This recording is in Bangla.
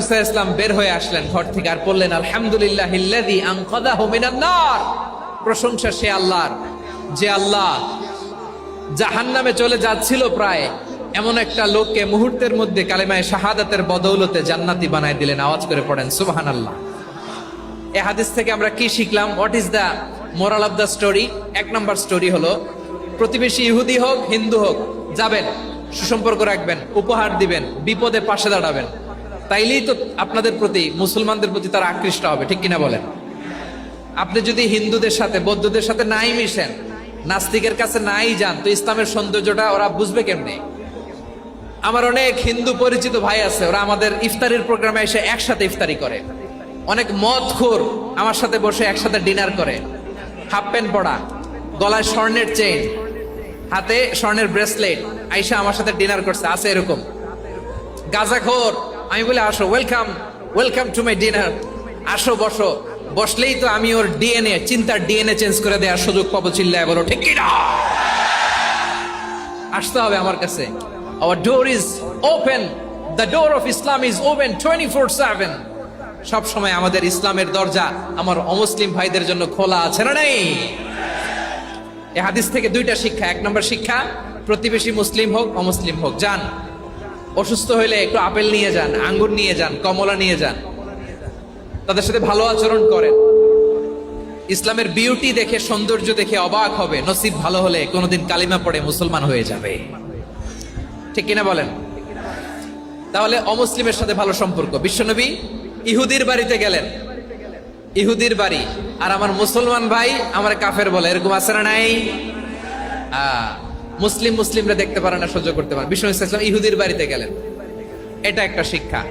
সাল্লাল্লাহু আলাইহি ওয়াসাল্লাম বের হয়ে আসলেন ঘর থেকে আর বললেন, আলহামদুলিল্লাহিল্লাযী আনকাযাহু মিনান নার। প্রশংসা সে আল্লাহর, যে আল্লাহ জাহান্নামে চলে যাচ্ছিল প্রায় এমন একটা লোককে মুহূর্তের মধ্যে কালেমায়ে শাহাদাতের বদৌলতে জান্নাতি বানায় দিলেন। আওয়াজ করে পড়েন সুবহানাল্লাহ। এই হাদিস থেকে আমরা কি শিখলাম? What is the moral of the story? এক নম্বর স্টোরি হলো, প্রতিবেশী ইহুদি হোক হিন্দু হোক, যাবেন, সুসম্পর্ক রাখবেন, উপহার দিবেন, বিপদে পাশে দাঁড়াবেন। তাইলেই তো আপনাদের প্রতি, মুসলমানদের প্রতি তারা আকৃষ্ট হবে, ঠিক কিনা বলেন? আপনি যদি হিন্দুদের সাথে বৌদ্ধদের সাথে নাই মিশেন, নাস্তিকের কাছে নাই যান, তো ইসলামের সৌন্দর্যটা ওরা বুঝবে কেমনে? আমার অনেক হিন্দু পরিচিত ভাই আছে, ওরা আমাদের ইফতারির প্রোগ্রামে এসে একসাথে ইফতারি করে। অনেক মদখোর আমার সাথে বসে একসাথে ডিনার করে, হাফ প্যান্ট পরা, গলায় স্বর্ণের চেইন, হাতে স্বর্ণের ব্রেসলেট, আইসা আমার সাথে ডিনার করছে, আছে এরকম। গাঁজাখোর, আমি বলে আসো, welcome welcome to my dinner, আসো বসো। বসলেই তো আমি ওর ডিএনএ, চিন্তার ডিএনএ চেঞ্জ করে দেওয়ার সুযোগ পাবো। চিল্লায় বলো ঠিক কিনা? আসতে হবে আমার কাছে। Our door is open. The door of Islam is open 24/7. সব সময় আমাদের ইসলামের দরজা আমার অমুসলিম ভাইদের জন্য খোলা আছে না নাই? এই হাদিস থেকে দুইটা শিক্ষা। এক নম্বর শিক্ষা, প্রতিবেশী মুসলিম হোক অমুসলিম হোক, যান, অসুস্থ হইলে একটু আপেল নিয়ে যান, আঙ্গুর নিয়ে যান, কমলা নিয়ে যান, তাদের সাথে ভালো আচরণ করেন। ইসলামের বিউটি দেখে, সৌন্দর্য দেখে অবাক হবে, নসিব ভালো হলে কোনোদিন কালিমা পড়ে মুসলমান হয়ে যাবে, ঠিক কিনা বলেন? তাহলে অমুসলিমের সাথে ভালো সম্পর্ক। বিশ্বনবী ইহুদির বাড়িতে গেলেন, ইহুদির বাড়ি, আর আমার মুসলমান ভাই আমার কাফের বলে, এরকম আছে না নাই? মুসলিমরা দেখতে পারে না, সহ্য করতে পারে। বিশ্বনবী সাল্লাল্লাহু আলাইহি ওয়াসাল্লাম ইহুদির বাড়িতে গেলেন, এটা একটা শিক্ষা।